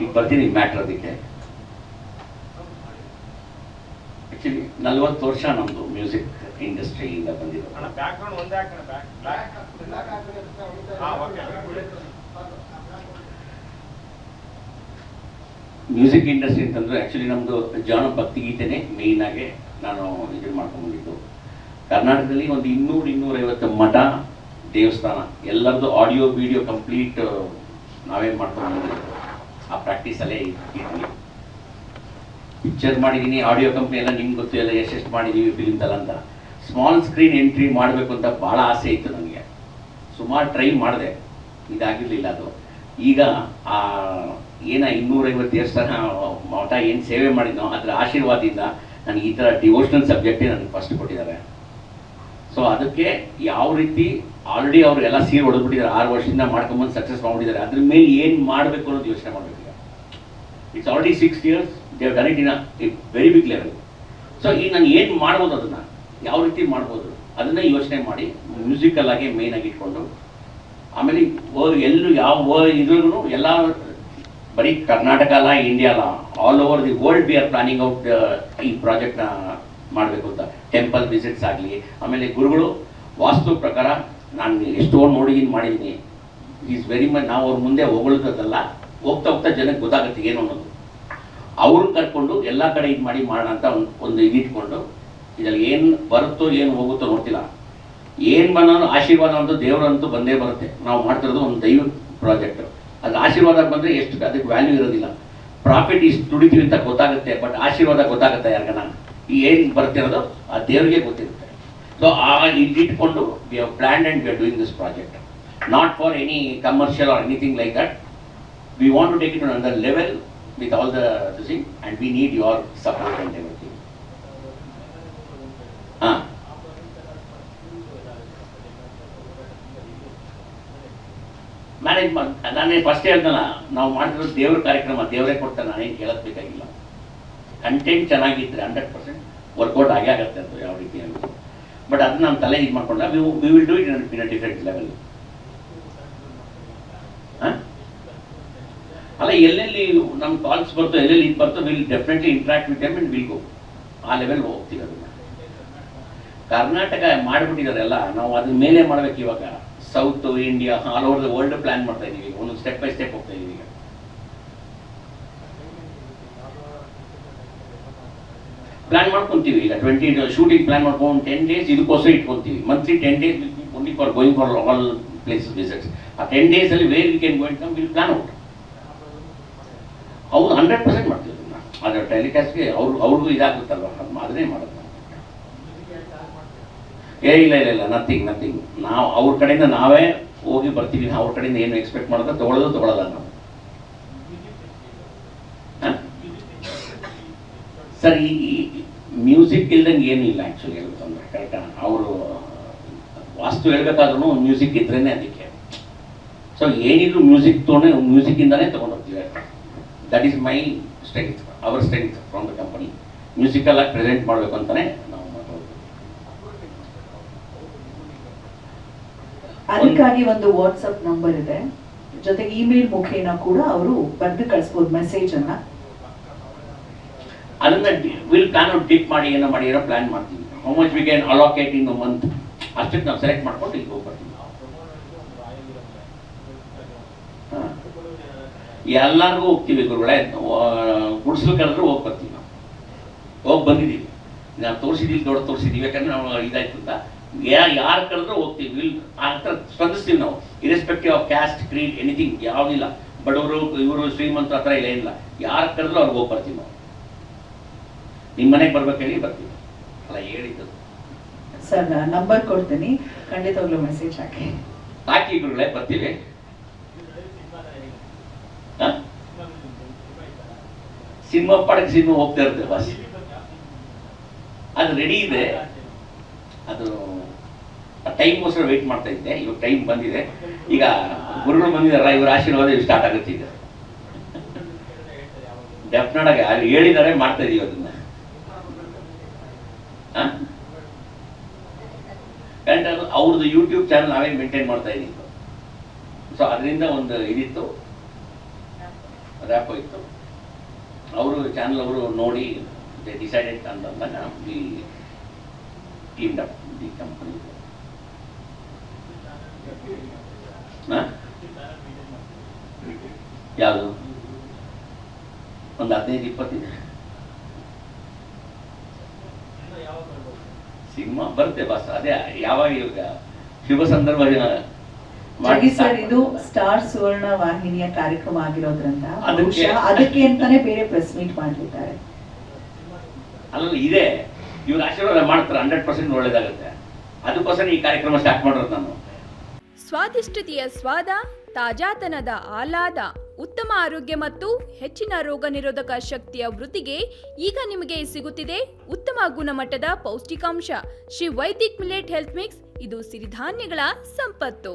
ಈಗ ಬರ್ತೀನಿ ಮ್ಯಾಟ್ರ್ ಅದಕ್ಕೆ. ಆ್ಯಕ್ಚುಲಿ 40 ವರ್ಷ ನಮ್ಮದು ಮ್ಯೂಸಿಕ್ ಇಂಡಸ್ಟ್ರಿಯಿಂದ ಬಂದಿರೋದು. ಮ್ಯೂಸಿಕ್ ಇಂಡಸ್ಟ್ರಿ ಅಂತಂದರೆ ಆ್ಯಕ್ಚುಲಿ ನಮ್ಮದು ಜಾನ ಭಕ್ತಿಗೀತೆನೇ ಮೇಯ್ನಾಗೆ ನಾನು ಇದನ್ನು ಮಾಡ್ಕೊಂಡ್ಬಂದಿದ್ದು. ಕರ್ನಾಟಕದಲ್ಲಿ ಒಂದು 200-250 ಮಠ, ದೇವಸ್ಥಾನ ಎಲ್ಲರದ್ದು ಆಡಿಯೋ ವಿಡಿಯೋ ಕಂಪ್ಲೀಟ್ ನಾವೇ ಮಾಡ್ಕೊಂಡ್ಬಂದಿದ್ದು. ಆ ಪ್ರಾಕ್ಟೀಸಲ್ಲೇ ಇದ್ವಿ. ಪಿಕ್ಚರ್ ಮಾಡಿದ್ದೀನಿ, ಆಡಿಯೋ ಕಂಪ್ನಿ ಎಲ್ಲ ನಿಮ್ಗೆ ಗೊತ್ತು, ಎಲ್ಲ ಎಷ್ಟೆಷ್ಟು ಮಾಡಿದ್ದೀವಿ ಫಿಲಿಮ್ದಲ್ಲ ಅಂತ. ಸ್ಮಾಲ್ ಸ್ಕ್ರೀನ್ ಎಂಟ್ರಿ ಮಾಡಬೇಕು ಅಂತ ಭಾಳ ಆಸೆ ಇತ್ತು ನನಗೆ. ಸುಮಾರು ಟ್ರೈ ಮಾಡಿದೆ, ಇದಾಗಿರಲಿಲ್ಲ ಅದು. ಈಗ ಆ 250 ದೇವಸ್ಥಾನ ಮಠ ಏನು ಸೇವೆ ಮಾಡಿದ್ನೋ ಅದರ ಆಶೀರ್ವಾದದಿಂದ ನನಗೆ ಈ ಥರ ಡಿವೋಷನಲ್ ಸಬ್ಜೆಕ್ಟೇ ನನಗೆ ಫಸ್ಟ್ ಕೊಟ್ಟಿದ್ದಾರೆ. ಸೊ ಅದಕ್ಕೆ ಯಾವ ರೀತಿ ಆಲ್ರೆಡಿ ಅವರು ಎಲ್ಲ ಸೀರೆ ಹೊಡೆದ್ಬಿಟ್ಟಿದ್ದಾರೆ, 6 ವರ್ಷದಿಂದ ಮಾಡ್ಕೊಂಬಂದು ಸಕ್ಸಸ್ ಮಾಡಿಬಿಟ್ಟಿದ್ದಾರೆ. ಅದ್ರ ಮೇಲೆ ಏನು ಮಾಡಬೇಕು ಅನ್ನೋದು ಯೋಚನೆ ಮಾಡಬೇಕು. It's already 6 years they have done it in a very big level. So ಈಗ ನಾನು ಏನು ಮಾಡ್ಬೋದು, ಅದನ್ನು ಯಾವ ರೀತಿ ಮಾಡ್ಬೋದು ಅದನ್ನೇ ಯೋಚನೆ ಮಾಡಿ ಮ್ಯೂಸಿಕಲ್ಲಾಗೆ ಮೇಯ್ನಾಗಿ ಇಟ್ಕೊಂಡು, ಆಮೇಲೆ ಎಲ್ಲೂ ಯಾವ ಇದ್ರೂ ಎಲ್ಲ ಬರೀ ಕರ್ನಾಟಕ ಅಲ್ಲ, ಇಂಡಿಯಾ ಅಲ್ಲ, all over the world we are planning out ಈ ಪ್ರಾಜೆಕ್ಟ್ನ ಮಾಡಬೇಕು ಅಂತ. ಟೆಂಪಲ್ ವಿಸಿಟ್ಸ್ ಆಗಲಿ, ಆಮೇಲೆ ಗುರುಗಳು ವಾಸ್ತು ಪ್ರಕಾರ ನಾನು ಎಷ್ಟೊಂದು ಮಾಡಿದ್ದೀನಿ. ಈಸ್ ವೆರಿ ಮಚ್, ನಾವು ಅವ್ರ ಮುಂದೆ ಹೊಗಳೋದಲ್ಲ, ಹೋಗ್ತಾ ಹೋಗ್ತಾ ಜನಕ್ಕೆ ಗೊತ್ತಾಗುತ್ತೆ ಏನು ಅನ್ನೋದು. ಅವ್ರನ್ನ ಕರ್ಕೊಂಡು ಎಲ್ಲ ಕಡೆ ಇದು ಮಾಡಿ ಮಾಡೋಣ ಅಂತ ಒಂದು ಇದಿಟ್ಕೊಂಡು, ಇದರಲ್ಲಿ ಏನು ಬರುತ್ತೋ ಏನು ಹೋಗುತ್ತೋ ನೋಡ್ತಿಲ್ಲ. ಏನು ಬಂದರೂ ಆಶೀರ್ವಾದ ಅಂತೂ ದೇವರಂತೂ ಬಂದೇ ಬರುತ್ತೆ. ನಾವು ಮಾಡ್ತಿರೋದು ಒಂದು ದೈವ ಪ್ರಾಜೆಕ್ಟ್. ಅದು ಆಶೀರ್ವಾದ ಬಂದರೆ ಎಷ್ಟು ಅದಕ್ಕೆ ವ್ಯಾಲ್ಯೂ ಇರೋದಿಲ್ಲ. ಪ್ರಾಫಿಟ್ ಇಷ್ಟು ದುಡಿತೀವಿ ಅಂತ ಗೊತ್ತಾಗುತ್ತೆ, ಬಟ್ ಆಶೀರ್ವಾದ ಗೊತ್ತಾಗುತ್ತೆ ಯಾರಿಗಾನ. ಏನು ಬರ್ತಿರೋದು ಆ ದೇವರಿಗೆ ಗೊತ್ತಿರುತ್ತೆ. ಸೊ ಆ ಇದಿಟ್ಕೊಂಡು we have planned and we are doing this project, not for any commercial or anything like that. We want to take it on another level with all the thing, and we need your support and everything. Manage ಮಾಡಿ ನಾನೇ first ಹೇಳ್ದಲ್ಲ, ನಾವು ಮಾಡಿರೋದು ದೇವ್ರ ಕಾರ್ಯಕ್ರಮ, ದೇವರೇ ಕೊಡ್ತಾರೆ, ನಾನೇನು ಕೇಳೋದು ಬೇಕಾಗಿಲ್ಲ. ಕಂಟೆಂಟ್ ಚೆನ್ನಾಗಿದ್ದರೆ 100% ವರ್ಕೌಟ್ ಆಗೇ ಆಗುತ್ತೆ ಅಂತ ಯಾವ ರೀತಿ ಆಗುತ್ತೆ. ಬಟ್ ಅದನ್ನ ನಮ್ಮ ತಲೆ ಇದು ಮಾಡ್ಕೊಂಡ we will do it in a different level. ಅಲ್ಲ, ಎಲ್ಲೆಲ್ಲಿ ನಮ್ಮ ಕಾಲ್ಸ್ ಬರ್ತೋ, ಎಲ್ಲೆಲ್ಲಿ ಇದು ಬರ್ತೋ, will definitely interact with them and will go. ಆ ಲೆವೆಲ್ ಹೋಗ್ತೀವಿ. ಅದನ್ನು ಕರ್ನಾಟಕ ಮಾಡಿಬಿಟ್ಟಿದಾರೆಲ್ಲ, ನಾವು ಅದ್ರ ಮೇಲೆ ಮಾಡ್ಬೇಕು. ಇವಾಗ south India, all over the world plan ಮಾಡ್ತಾ ಇದೀವಿ. ಒಂದೊಂದು ಸ್ಟೆಪ್ ಬೈ ಸ್ಟೆಪ್ ಹೋಗ್ತಾ ಇದೀವಿ. ಈಗ ಪ್ಲಾನ್ ಮಾಡ್ಕೊತೀವಿ. ಈಗ 20 ಶೂಟಿಂಗ್ ಪ್ಲಾನ್ ಮಾಡ್ಕೊಂಡು 10 days ಇದಕ್ಕೋಸ್ಕರ ಇಟ್ಕೊತೀವಿ. Monthly 10 days only for going for all places visits. ಆ 10 days ಅಲ್ಲಿ where we can go and come, will plan out. ಅವ್ರು 100% ಮಾಡ್ತೀವಿ ಅದನ್ನ. ಅದರ ಟೆಲಿಕಾಸ್ಟ್ಗೆ ಅವ್ರಿಗೂ ಇದಾಗುತ್ತಲ್ವ, ಅದನ್ನೇ ಮಾಡೋದು. ಇಲ್ಲ ನಥಿಂಗ್. ನಾವು ಅವ್ರ ಕಡೆಯಿಂದ ನಾವೇ ಹೋಗಿ ಬರ್ತೀವಿ. ಅವ್ರ ಕಡೆಯಿಂದ ಏನು ಎಕ್ಸ್ಪೆಕ್ಟ್ ಮಾಡೋದು ತಗೊಳ್ಳೋಲ್ಲ ನಾವು. ಸರ್, ಈ ಮ್ಯೂಸಿಕ್ ಇಲ್ದಂಗೆ ಏನೂ ಇಲ್ಲ ಆ್ಯಕ್ಚುಲಿ ಹೇಳ್ಬೇಕಂದ್ರೆ. ಕರೆಕ್ಟಾ? ಅವರು ವಾಸ್ತು ಹೇಳ್ಬೇಕಾದ್ರೂ ಮ್ಯೂಸಿಕ್ ಇದ್ರೇ ಅದಕ್ಕೆ. ಸೊ ಏನಿದ್ರು ಮ್ಯೂಸಿಕ್ ಮ್ಯೂಸಿಕ್ಕಿಂದನೇ ತೊಗೊಂಡೋಗ್ತೀವಿ. That is my strength, our strength from the company. ಮ್ಯೂಸಿಕಲ್ಲಾಗಿ ಪ್ರೆಸೆಂಟ್ ಮಾಡಬೇಕು ಅಂತಲೇ ನಾವು ಮಾತಾಡ್ತೀವಿ. ಅದಕ್ಕಾಗಿ ಒಂದು ವಾಟ್ಸಪ್ ನಂಬರ್ ಇದೆ, ಜೊತೆಗೆ ಇಮೇಲ್ ಮುಖೇನ ಕೂಡ ಅವರು ಬರೆದು ಕಳಿಸ್ಬೋದು ಮೆಸೇಜ್ ಅನ್ನ. ಅದನ್ನ ವಿಲ್ ಪ್ಲಾನ್ ಔಟ್, ಡಿಪ್ ಮಾಡಿ ಏನೋ ಪ್ಲಾನ್ ಮಾಡ್ತೀವಿ. How much we can allocate in a month, ಅಷ್ಟಕ್ಕೆ ನಾವು ಸೆಲೆಕ್ಟ್ ಮಾಡ್ಕೊಂಡು ಇಲ್ಲಿ ಹೋಗ್ಬರ್ತೀವಿ. ಎಲ್ಲರಿಗೂ ಹೋಗ್ತೀವಿ ಗುರುಗಳೇ. ಗುಡಿಸ್ಲು ಕರೆದ್ರು ಹೋಗಿ ಬರ್ತೀವಿ. ನಾವು ಹೋಗಿ ಬಂದಿದ್ದೀವಿ, ನಾವು ತೋರಿಸಿದ್ದೀವಿ, ದೊಡ್ಡ ತೋರಿಸಿದ್ದೀವಿ. ಯಾಕಂದ್ರೆ ನಾವು ಇದಾಯ್ತು ಅಂತ ಯಾರು ಕರೆದ್ರು ಹೋಗ್ತೀವಿ. ವಿಲ್ ಆ ಥರ ಸ್ಪಂದಿಸ್ತೀವಿ ನಾವು, irrespective of caste, creed, anything ಯಾವುದಿಲ್ಲ. ಬಡವರು ಇವರು ಶ್ರೀಮಂತರ ಹತ್ರ ಇಲ್ಲ. ಯಾರು ಕರೆದ್ರು ಅವ್ರಿಗೆ ಹೋಗಿ ಬರ್ತೀವಿ ನಾವು. ನಿಮ್ಮ ಮನೆಗೆ ಬರ್ಬೇಕು ಹೇಳಿ ಬರ್ತೀವಿ. ಅಲ್ಲ ಹೇಳಿದ್ದು ಸರ್, ನಂಬರ್ ಕೊಡ್ತೀನಿ, ಖಂಡಿತವಾಗ್ಲೂ ಮೆಸೇಜ್ ಹಾಕಿ ಗುರುಗಳೇ, ಬರ್ತೀವಿ. ಸಿನಿಮಾ ಪಡಕ್ಕೆ ಸಿನಿಮಾ ಹೋಗ್ತಾ ಇರ್ತೇವೆ ಬಸ್. ಅದು ರೆಡಿ ಇದೆ. ಅದು ಟೈಮ್ಗೋಸ್ಕರ ವೆಯ್ಟ್ ಮಾಡ್ತಾ ಇದ್ದೆ. ಇವಾಗ ಟೈಮ್ ಬಂದಿದೆ. ಈಗ ಗುರುಗಳು ಬಂದಿದಾರ, ಇವ್ರ ಆಶೀರ್ವಾದ ಸ್ಟಾರ್ಟ್ ಆಗುತ್ತೆ ಈಗ. ಡೆಫಿನೆಟ್ ಆಗಿ ಅಲ್ಲಿ ಹೇಳಿದ್ದಾರೆ, ಮಾಡ್ತಾ ಇದೀವಿ ಅದನ್ನ. ಆ್ಯಂಡ್ ಅವ್ರದ್ದು ಯೂಟ್ಯೂಬ್ ಚಾನಲ್ ನಾವೇ ಮೇಂಟೈನ್ ಮಾಡ್ತಾ ಇದ್ದೀವಿ. ಸೊ ಅದರಿಂದ ಒಂದು ಇದಿತ್ತು. ರ್ಯಾಪ್ ಹೋಯಿತು. ಅವರು ಚಾನಲ್ ಅವರು ನೋಡಿ ದೇ ಡಿಸೈಡೆಡ್ ಅಂತಂದಾಗ ವಿ ಟೀಮ್ಡ್ ಅಪ್ ದಿ ಕಂಪನಿ. ಯಾವುದು ಒಂದು 15-20 ಇದೆ. ಸಿನಿಮಾ ಬರುತ್ತೆ ಬಸ್, ಅದೇ ಯಾವಾಗ ಇವಾಗ ಶುಭ ಸಂದರ್ಭ ಜಗ್ಗಿ ಸರ್, ಇದು ಸ್ಟಾರ್ ಸುವರ್ಣ ವಾಹಿನಿಯ ಕಾರ್ಯಕ್ರಮ ಆಗಿರೋದ್ರಿಂದ ಅದಕ್ಕೆ ಅದಕ್ಕೆ ಅಂತಾನೆ ಬೇರೆ ಪ್ರೆಸ್ ಮೀಟ್ ಮಾಡಲಿದ್ದಾರೆ. ಅಲ್ಲ ಇದೆ, ಇವ್ರ ಆಶೀರ್ವಾದ ಮಾಡ್ತಾರೆ, 100% ಒಳ್ಳೇದಾಗುತ್ತೆ. ಅದಕ್ಕೋಸ್ಕರ ಈ ಕಾರ್ಯಕ್ರಮ ಸ್ಟಾರ್ಟ್ ಮಾಡೋದು ನಾನು. ಸ್ವಾದಿಷ್ಟತೆಯ ಸ್ವಾದ, ತಾಜಾತನದ ಆಹ್ಲಾದ, ಉತ್ತಮ ಆರೋಗ್ಯ ಮತ್ತು ಹೆಚ್ಚಿನ ರೋಗ ನಿರೋಧಕ ಶಕ್ತಿಯ ವೃದ್ಧಿಗೆ ಈಗ ನಿಮಗೆ ಸಿಗುತ್ತಿದೆ ಉತ್ತಮ ಗುಣಮಟ್ಟದ ಪೌಷ್ಟಿಕಾಂಶ Shri Vaidik millet health mix. ಇದು ಸಿರಿಧಾನ್ಯಗಳ ಸಂಪತ್ತು.